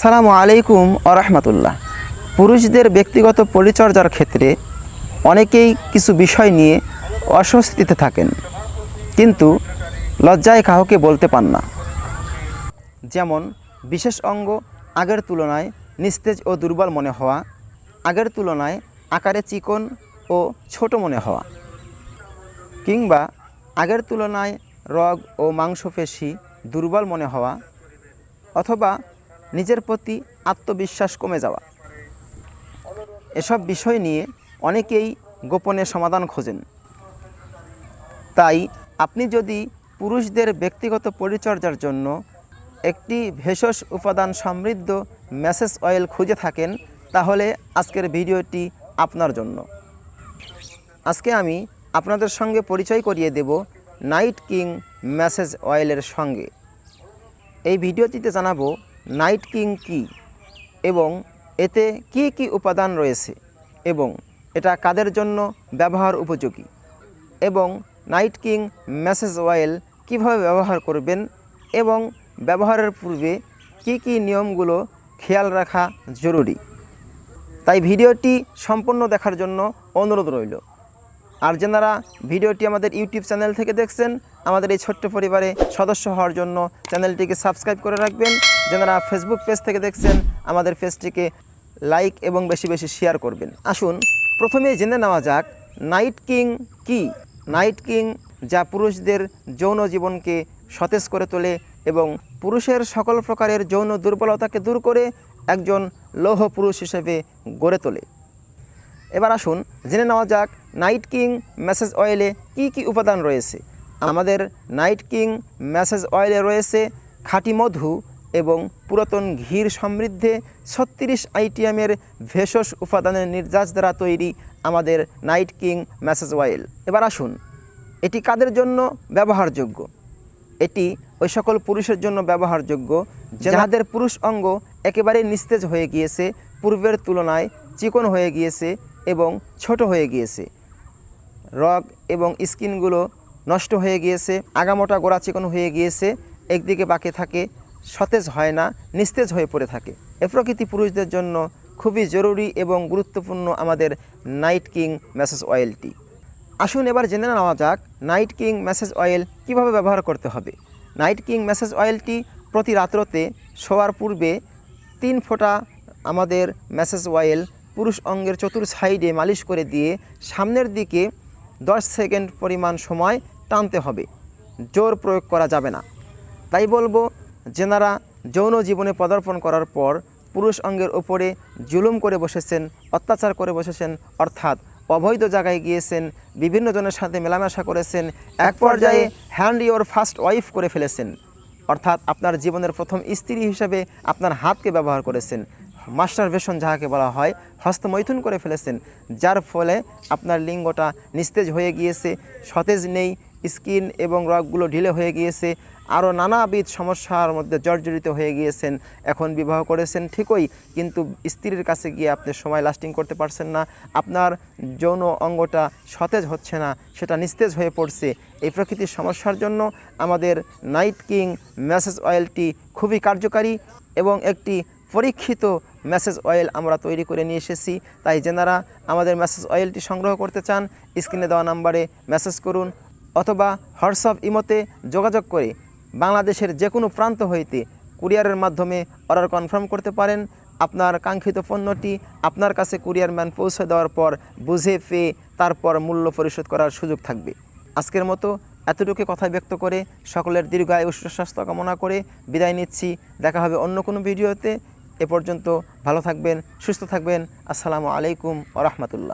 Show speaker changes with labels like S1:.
S1: আসসালামু আলাইকুম আরহামাতুল্লাহ। পুরুষদের ব্যক্তিগত পরিচর্যার ক্ষেত্রে অনেকেই কিছু বিষয় নিয়ে অস্বস্তিতে থাকেন, কিন্তু লজ্জায় কাউকে বলতে পান না। যেমন বিশেষ অঙ্গ আগের তুলনায় নিস্তেজ ও দুর্বল মনে হওয়া, আগের তুলনায় আকারে চিকন ও ছোট মনে হওয়া, কিংবা আগের তুলনায় রগ ও মাংসপেশি দুর্বল মনে হওয়া, অথবা নিজের প্রতি আত্মবিশ্বাস কমে যাওয়া। এসব বিষয় নিয়ে অনেকেই গোপনে সমাধান খোঁজেন। তাই আপনি যদি পুরুষদের ব্যক্তিগত পরিচর্যার জন্য একটি ভেষজ উপাদান সমৃদ্ধ ম্যাসেজ অয়েল খুঁজে থাকেন, তাহলে আজকের ভিডিওটি আপনার জন্য। আজকে আমি আপনাদের সঙ্গে পরিচয় করিয়ে দেব নাইট কিং ম্যাসেজ অয়েলের সঙ্গে। এই ভিডিওটিতে জানাবো নাইট কিং কী এবং এতে কি কি উপাদান রয়েছে এবং এটা কাদের জন্য ব্যবহার উপযোগী, এবং নাইট কিং ম্যাসেজ অয়েল কীভাবে ব্যবহার করবেন এবং ব্যবহারের পূর্বে কি কি নিয়মগুলো খেয়াল রাখা জরুরি। তাই ভিডিওটি সম্পূর্ণ দেখার জন্য অনুরোধ রইল। আর যারা ভিডিওটি আমাদের ইউটিউব চ্যানেল থেকে দেখছেন, আমাদের এই ছোট্ট পরিবারে সদস্য হওয়ার জন্য চ্যানেলটিকে সাবস্ক্রাইব করে রাখবেন। যারা ফেসবুক পেজ থেকে দেখছেন, আমাদের পেজটিকে লাইক এবং বেশি বেশি শেয়ার করবেন। আসুন প্রথমে জেনে নেওয়া যাক নাইট কিং কী। নাইট কিং যা পুরুষদের যৌন জীবনকে সতেজ করে তোলে এবং পুরুষের সকল প্রকারের যৌন দুর্বলতাকে দূর করে একজন লৌহ পুরুষ হিসেবে গড়ে তোলে। এবার আসুন জেনে নেওয়া যাক নাইট কিং ম্যাসেজ অয়েলে কি কি উপাদান রয়েছে। আমাদের নাইট কিং ম্যাসেজ অয়েলে রয়েছে খাঁটি মধু এবং পুরাতন ঘির সমৃদ্ধে 36 আইটেমের ভেষজ উপাদানের নির্যাস দ্বারা তৈরি আমাদের নাইট কিং ম্যাসেজ অয়েল। এবার আসুন এটি কাদের জন্য ব্যবহারযোগ্য। এটি ওই সকল পুরুষের জন্য ব্যবহারযোগ্য যাদের পুরুষ অঙ্গ একেবারে নিস্তেজ হয়ে গিয়েছে, পূর্বের তুলনায় চিকন হয়ে গিয়েছে এবং ছোট হয়ে গিয়েছে, রগ এবং স্কিনগুলো নষ্ট হয়ে গিয়েছে, আগামোটা গোড়া চিকন হয়ে গিয়েছে, একদিকে বাঁকে থাকে, সতেজ হয় না, নিস্তেজ হয়ে পড়ে থাকে। এ প্রকৃতি পুরুষদের জন্য খুবই জরুরি এবং গুরুত্বপূর্ণ আমাদের নাইট কিং ম্যাসেজ অয়েলটি। আসুন এবার জেনে নেওয়া যাক নাইট কিং ম্যাসেজ অয়েল কিভাবে ব্যবহার করতে হবে। নাইট কিং ম্যাসেজ অয়েলটি প্রতি রাত্রতে শোয়ার পূর্বে 3 ফোঁটা আমাদের ম্যাসেজ অয়েল পুরুষ অঙ্গের চতুর সাইডে মালিশ করে দিয়ে সামনের দিকে 10 সেকেন্ড পরিমাণ সময় টানতে হবে। জোর প্রয়োগ করা যাবে না। তাই বলবো, যেনারা যৌন জীবনে পদার্পণ করার পর পুরুষ অঙ্গের ওপরে জুলুম করে বসেছেন, অত্যাচার করে বসেছেন, অর্থাৎ অবৈধ জায়গায় গিয়েছেন, বিভিন্ন জনের সাথে মেলামেশা করেছেন, এক পর্যায়ে হ্যান্ড ইওর ফার্স্ট ওয়াইফ করে ফেলেছেন, অর্থাৎ আপনার জীবনের প্রথম স্ত্রী হিসেবে আপনার হাতকে ব্যবহার করেছেন, মাস্টারবেশন যাহাকে বলা হয়, হস্তমৈথুন করে ফেলেছেন, যার ফলে আপনার লিঙ্গটা নিস্তেজ হয়ে গিয়েছে, সতেজ নেই, স্কিন এবং রগগুলো ঢিলে হয়ে গিয়েছে, আরও নানাবিধ সমস্যার মধ্যে জর্জরিত হয়ে গিয়েছেন। এখন বিবাহ করেছেন ঠিকই, কিন্তু স্ত্রীর কাছে গিয়ে আপনি সময় লাস্টিং করতে পারছেন না, আপনার যৌন অঙ্গটা সতেজ হচ্ছে না, সেটা নিস্তেজ হয়ে পড়ছে। এই প্রকৃতির সমস্যার জন্য আমাদের নাইট কিং ম্যাসেজ অয়েলটি খুবই কার্যকারী এবং একটি পরীক্ষিত ম্যাসেজ অয়েল আমরা তৈরি করে নিয়ে এসেছি। তাই যেনারা আমাদের ম্যাসেজ অয়েলটি সংগ্রহ করতে চান, স্ক্রিনে দেওয়া নাম্বারে মেসেজ করুন অথবা হোয়াটসঅ্যাপ ইমোতে যোগাযোগ করে বাংলাদেশের যে কোনো প্রান্ত হইতে কুরিয়ারের মাধ্যমে অর্ডার কনফার্ম করতে পারেন। আপনার কাঙ্ক্ষিত পণ্যটি আপনার কাছে কুরিয়ারম্যান পৌঁছে দেওয়ার পর বুঝে পেয়ে তারপর মূল্য পরিশোধ করার সুযোগ থাকবে। আজকের মতো এতটুকু কথা ব্যক্ত করে সকলের দীর্ঘায়ু সুস্বাস্থ্য কামনা করে বিদায় নিচ্ছি। দেখা হবে অন্য কোনো ভিডিওতে। এ পর্যন্ত ভালো থাকবেন, সুস্থ থাকবেন। আসসালামু আলাইকুম ওয়া রাহমাতুল্লাহ।